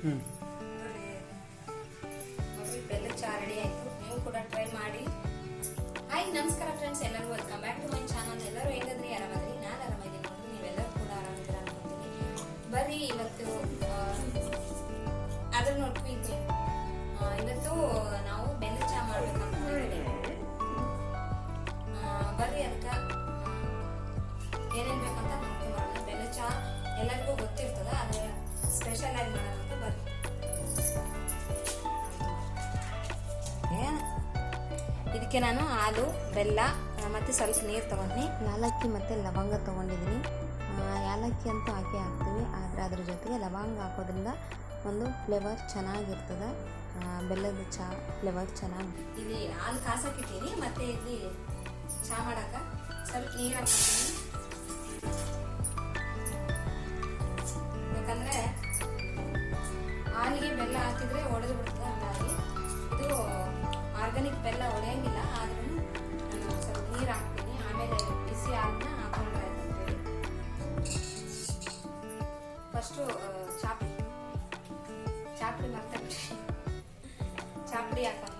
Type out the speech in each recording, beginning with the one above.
ನೋಡಿ ಬೆಲ್ಲ ಚಾ ರೆಡಿ ಆಯ್ತು. ನೀವು ಕೂಡ ಟ್ರೈ ಮಾಡಿ. ಹಾಯ್ ನಮಸ್ಕಾರ ಫ್ರೆಂಡ್ಸ್, ಎಲ್ಲರಿಗೂ welcome back to my channel. ಎಲ್ಲರೂ ಹೆಂಗದ್ರಿ? ಆರಾಮದ್ರಿ? ನಾನು ಆರಾಮಿದ್ದೀನಿ ನೋಡ್ರಿ, ನೀವೆಲ್ಲರೂ ಕೂಡ ಆರಾಮಿದ್ದೀರ ಅನ್ಕೊಂತೀನಿ. ಬರ್ರಿ ಇವತ್ತು ಅದ್ರ ನೋಡ್ತೀವಿ. ಇವತ್ತು ನಾವು ಬೆಲ್ಲ ಚಾ ಮಾಡ್ಬೇಕಂತ ಬರ್ರಿ. ಅದಕ್ಕೆ ಏನೇನ್ ಬೇಕಂತ ನೋಡ್ಕೊಂಡ್ಬರೋಣ. ಬೆಲ್ಲ ಚಾ ಎಲ್ಲರಿಗೂ ಗೊತ್ತಿರ್ತದ, ಅದ್ರ ಸ್ಪೆಷಲ್ ಆಗಿ ಮಾಡೋಣ ಅಂತ ಬರ್ರಿ. ಇದಕ್ಕೆ ನಾನು ಹಾಲು, ಬೆಲ್ಲ ಮತ್ತು ಸ್ವಲ್ಪ ನೀರು ತೊಗೊಂಡಿನಿ. ಯಾಲಕ್ಕಿ ಮತ್ತು ಲವಂಗ ತೊಗೊಂಡಿದ್ದೀನಿ. ಯಾಲಕ್ಕಿ ಅಂತೂ ಹಾಕ್ತೀವಿ, ಆದರೆ ಅದ್ರ ಜೊತೆಗೆ ಲವಂಗ ಹಾಕೋದ್ರಿಂದ ಒಂದು ಫ್ಲೇವರ್ ಚೆನ್ನಾಗಿರ್ತದೆ. ಬೆಲ್ಲದ ಚಹಾ ಫ್ಲೇವರ್ ಚೆನ್ನಾಗಿ. ಇಲ್ಲಿ ಹಾಲು ಕಾಸಕ್ಕಿಟ್ಟೀನಿ, ಮತ್ತು ಇಲ್ಲಿ ಚಹಾ ಮಾಡಕ್ಕೆ ಸ್ವಲ್ಪ ನೀರು ಹಾಕ್ತೀನಿ. ಯಾಕಂದರೆ ಹಾಲಿಗೆ ಬೆಲ್ಲ ಹಾಕಿದ್ರೆ ಒಡೆದು ಬಿಡ್ತದೆ. ಹಂಗಾಗಿ ಇದು ಆರ್ಗಾನಿಕ್ ಬೆಲ್ಲ ಒಡೆಯಂಗಿಲ್ಲ, ಆದ್ರೂ ನಾನು ಸ್ವಲ್ಪ ನೀರು ಹಾಕ್ತೀನಿ. ಆಮೇಲೆ ಬಿಸಿ ಹಾಲನ್ನ ಹಾಕೊಂಡ್ರೆ ಆಯ್ತಂತೇಳಿ ಫಸ್ಟು ಚಾಪಡಿ ಮರ್ತಬಿಟ್ರಿ, ಚಾಪಡಿ ಹಾಕೊಂಡಿ.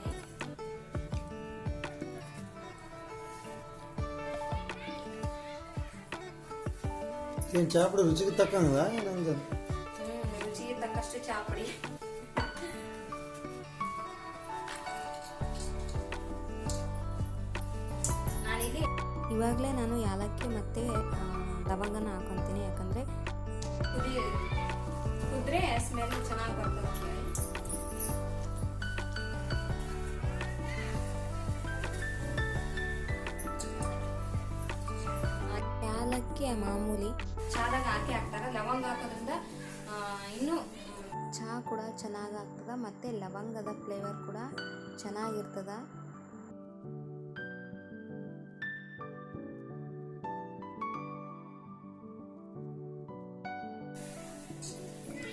ಏನು ಚಾಪಡಿ ರುಚಿಗೆ ತಕ್ಕಂಗ ನಂಗೆ ರುಚಿಗೆ ತಕ್ಕಷ್ಟು ಚಾಪಡಿ. ಇವಾಗಲೇ ನಾನು ಯಾಲಕ್ಕಿ ಮತ್ತು ಲವಂಗನ ಹಾಕೊತೀನಿ, ಯಾಕಂದರೆ ಕುದ್ರೆ ಸ್ಮೆಲ್ ಚೆನ್ನಾಗಿ ಬರ್ತದೆ. ಯಾಲಕ್ಕಿ ಮಾಮೂಲಿ ಚಾದಾಗ ಹಾಕ್ತಾರೆ. ಲವಂಗ ಹಾಕೋದ್ರಿಂದ ಇನ್ನೂ ಚಹಾ ಕೂಡ ಚೆನ್ನಾಗಿ ಆಗ್ತದೆ, ಮತ್ತು ಲವಂಗದ ಫ್ಲೇವರ್ ಕೂಡ ಚೆನ್ನಾಗಿರ್ತದೆ.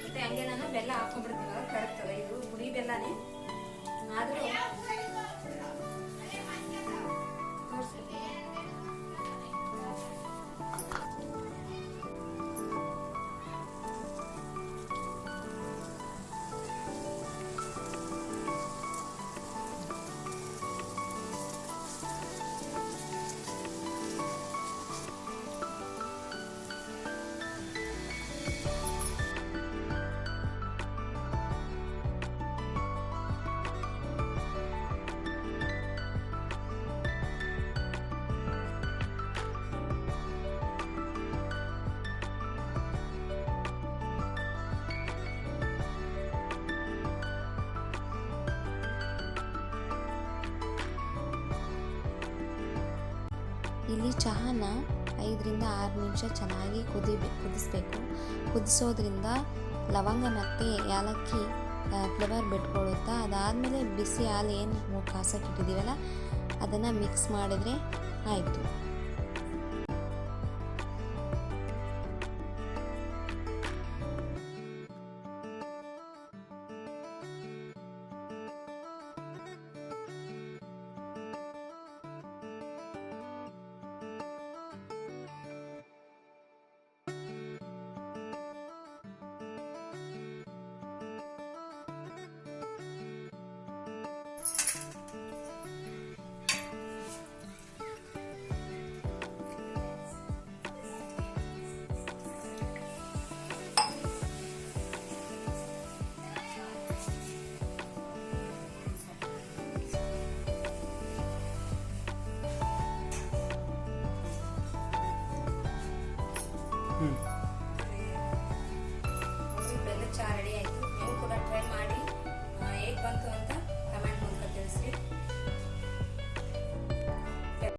ಮತ್ತೆ ಹಂಗೆ ನಾನು ಬೆಲ್ಲ ಹಾಕೊಂಡ್ಬಿಡ್ತೀನಿ, ಕರೆಕ್ತದೆ. ಇದು ಹುಡಿ ಬೆಲ್ಲನೇ ಆದರೂ ಇಲ್ಲಿ ಚಹಾನ 5 ರಿಂದ 6 ನಿಮಿಷ ಚೆನ್ನಾಗಿ ಕುದಿಸ್ಬೇಕು. ಕುದಿಸೋದ್ರಿಂದ ಲವಂಗ ಮತ್ತು ಯಾಲಕ್ಕಿ ಫ್ಲೇವರ್ ಬಿಟ್ಕೊಳ್ಳುತ್ತಾ. ಅದಾದಮೇಲೆ ಬಿಸಿ ಹಾಲು ಏನು ಕಾಸಕ್ಕಿಟ್ಟಿದ್ದೀವಲ್ಲ ಅದನ್ನು ಮಿಕ್ಸ್ ಮಾಡಿದರೆ ಆಯಿತು.